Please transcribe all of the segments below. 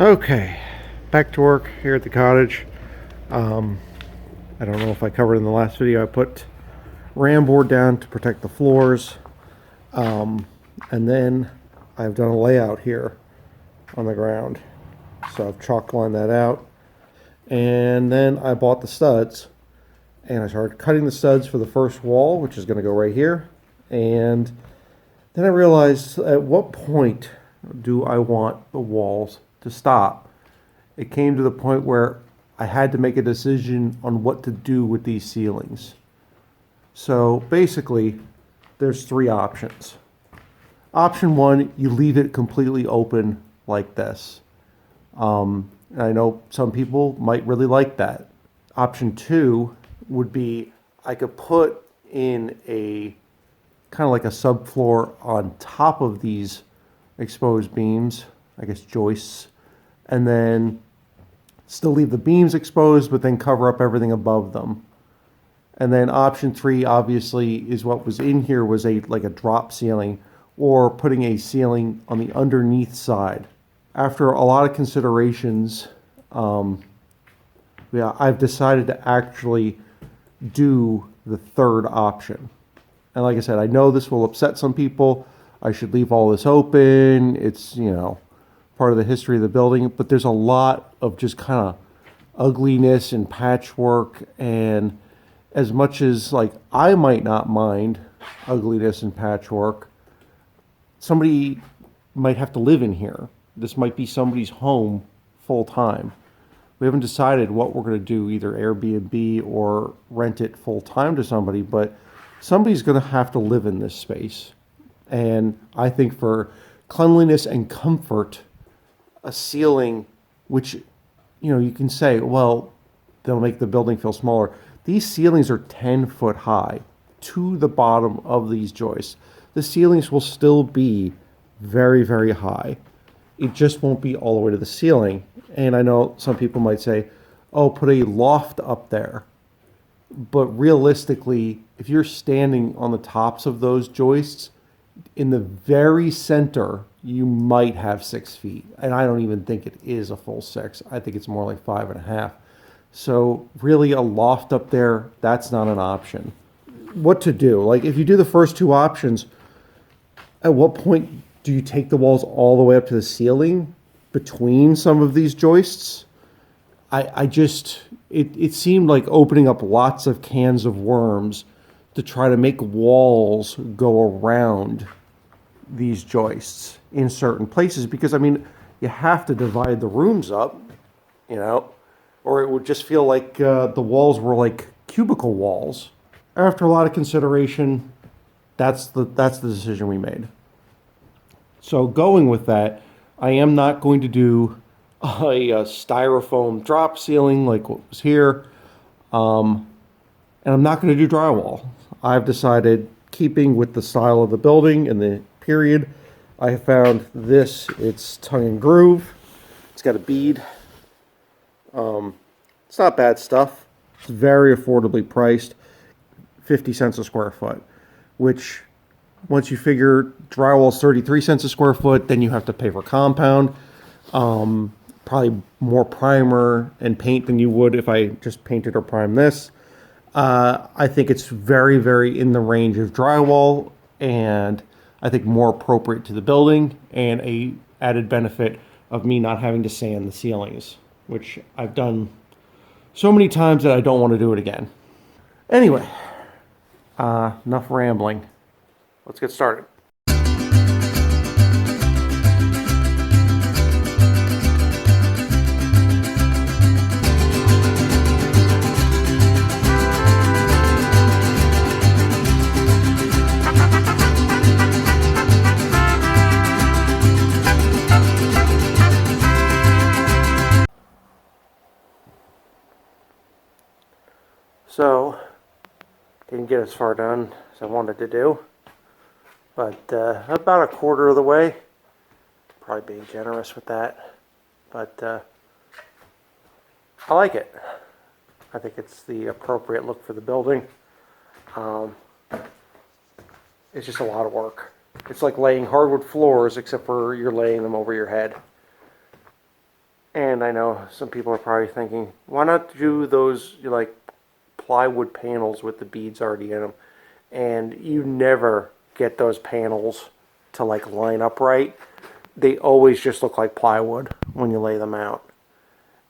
Okay, back to work here at the cottage. I don't know if I covered in the last video. I put ram board down to protect the floors, and then I've done a layout here on the ground. So I've chalk lined that out, and then I bought the studs, and I started cutting the studs for the first wall, which is going to go right here. And then I realized, at what point do I want the walls to stop? It came to the point where I had to make a decision on what to do with these ceilings. So basically, there's three options. Option one, you leave it completely open like this. I know some people might really like that. Option two would be I could put in a kind of like a subfloor on top of these exposed beams, I guess joists, and then still leave the beams exposed, but then cover up everything above them. And then option three, obviously, is what was in here was like a drop ceiling, or putting a ceiling on the underneath side. After a lot of considerations, I've decided to actually do the third option. And like I said, I know this will upset some people. I should leave all this open. It's, part of the history of the building, but there's a lot of just kind of ugliness and patchwork. And as much as like I might not mind ugliness and patchwork, somebody might have to live in here. This might be somebody's home full time. We haven't decided what we're going to do, either Airbnb or rent it full time to somebody, but somebody's going to have to live in this space. And I think for cleanliness and comfort, a ceiling, which, you can say, well, they'll make the building feel smaller. These ceilings are 10 foot high to the bottom of these joists. The ceilings will still be very, very high. It just won't be all the way to the ceiling. And I know some people might say, oh, put a loft up there. But realistically, if you're standing on the tops of those joists, in the very center, you might have 6 feet. And I don't even think it is a full 6. I think it's more like 5.5. So really a loft up there, that's not an option. What to do? Like if you do the first two options, at what point do you take the walls all the way up to the ceiling between some of these joists? It seemed like opening up lots of cans of worms to try to make walls go around these joists in certain places, because you have to divide the rooms up, or it would just feel like the walls were like cubicle walls. After a lot of consideration, that's the decision we made. So going with that, I am not going to do a styrofoam drop ceiling like what was here, and I'm not going to do drywall. I've decided, keeping with the style of the building and the period, I have found this. It's tongue and groove. It's got a bead. It's not bad stuff. It's very affordably priced, 50 cents a square foot, which once you figure drywall's 33 cents a square foot, then you have to pay for compound, probably more primer and paint than you would if I just painted or primed this. I think it's very, very in the range of drywall, and I think more appropriate to the building, and a added benefit of me not having to sand the ceilings, which I've done so many times that I don't want to do it again. Anyway, enough rambling. Let's get started. So, didn't get as far done as I wanted to do, but about a quarter of the way. Probably being generous with that, but I like it. I think it's the appropriate look for the building. It's just a lot of work. It's like laying hardwood floors, except for you're laying them over your head. And I know some people are probably thinking, why not do those like plywood panels with the beads already in them? And you never get those panels to like line up right. They always just look like plywood when you lay them out.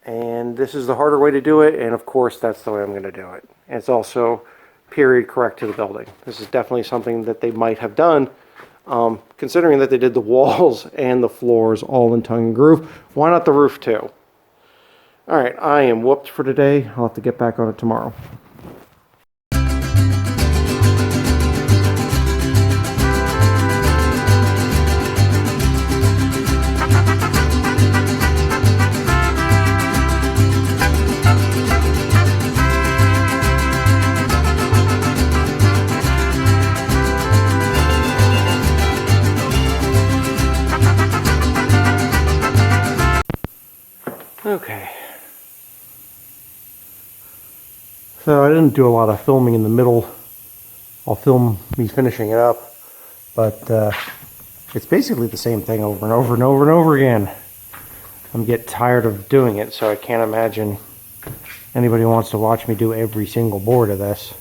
And this is the harder way to do it, and of course that's the way I'm going to do it. And it's also period correct to the building. This is definitely something that they might have done, considering that they did the walls and the floors all in tongue and groove. Why not the roof too? Alright, I am whooped for today. I'll have to get back on it tomorrow. Okay. So I didn't do a lot of filming in the middle. I'll film me finishing it up, but it's basically the same thing over and over and over and over again. I'm getting tired of doing it, so I can't imagine anybody wants to watch me do every single board of this.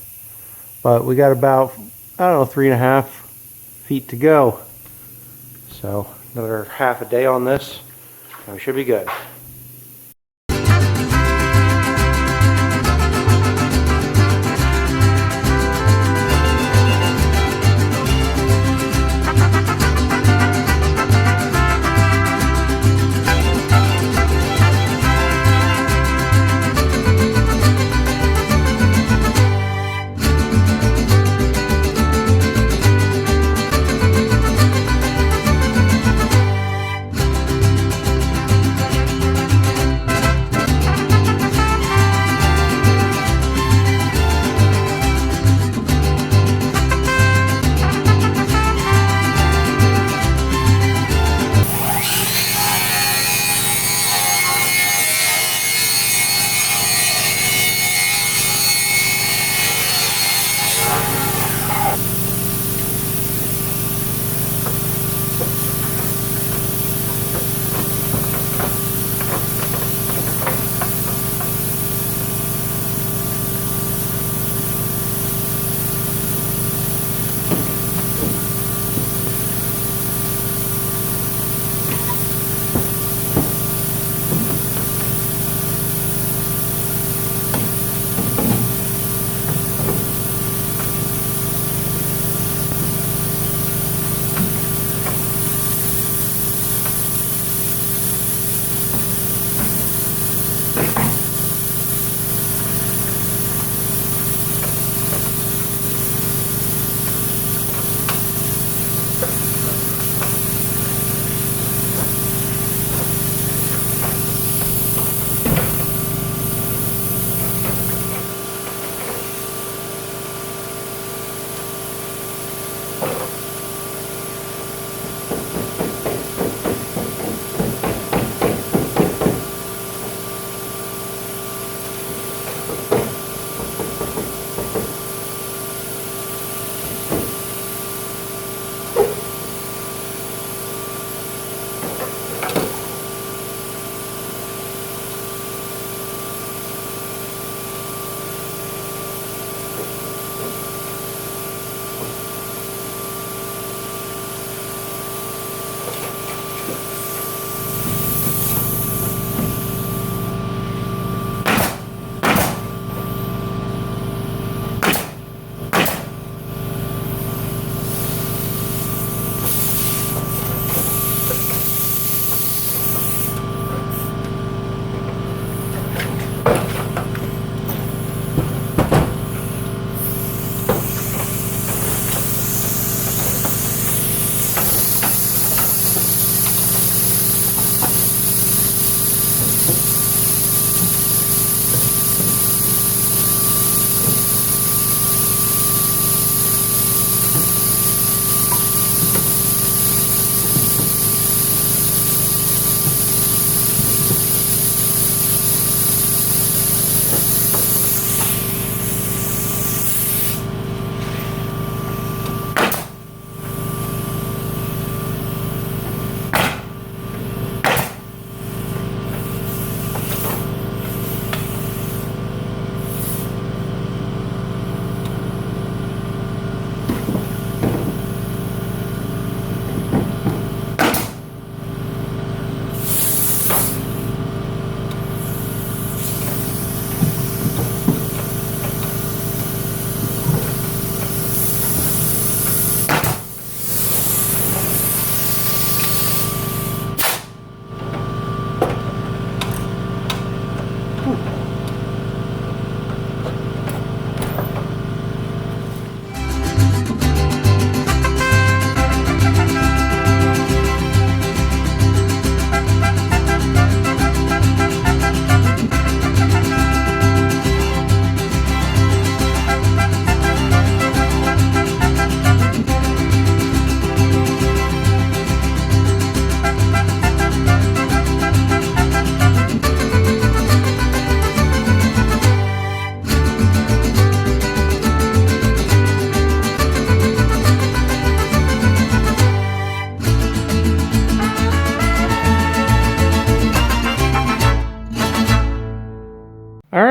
But we got about, I don't know, 3.5 feet to go. So another half a day on this, and we should be good.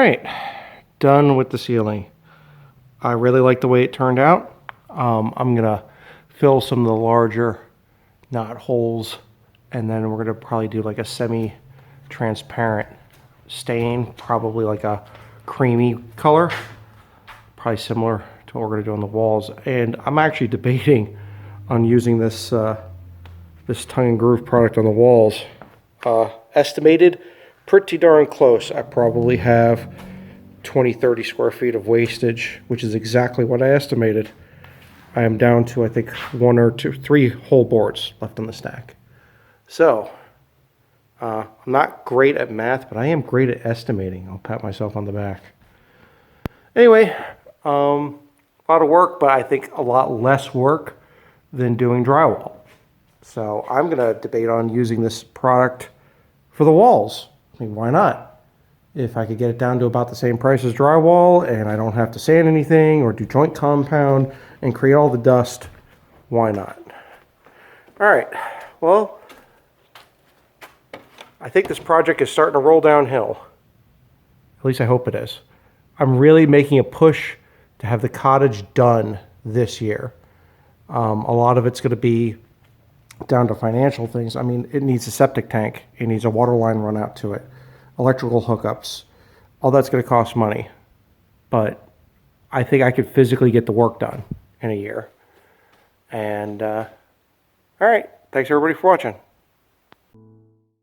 right, done with the ceiling. I really like the way it turned out. I'm gonna fill some of the larger knot holes, and then we're gonna probably do like a semi-transparent stain, probably like a creamy color, probably similar to what we're gonna do on the walls. And I'm actually debating on using this this tongue and groove product on the walls. Estimated pretty darn close. I probably have 20-30 square feet of wastage, which is exactly what I estimated. I am down to, I think, 1 or 2, 3 whole boards left on the stack. So I'm not great at math, but I am great at estimating. I'll pat myself on the back. Anyway, a lot of work, but I think a lot less work than doing drywall. So I'm going to debate on using this product for the walls. I mean, why not? If I could get it down to about the same price as drywall and I don't have to sand anything or do joint compound and create all the dust, why not? All right, well, I think this project is starting to roll downhill. At least I hope it is. I'm really making a push to have the cottage done this year. A lot of it's going to be down to financial things. I mean, it needs a septic tank. It needs a water line run out to it. Electrical hookups. All that's going to cost money. But I think I could physically get the work done in a year. And, all right. Thanks everybody for watching.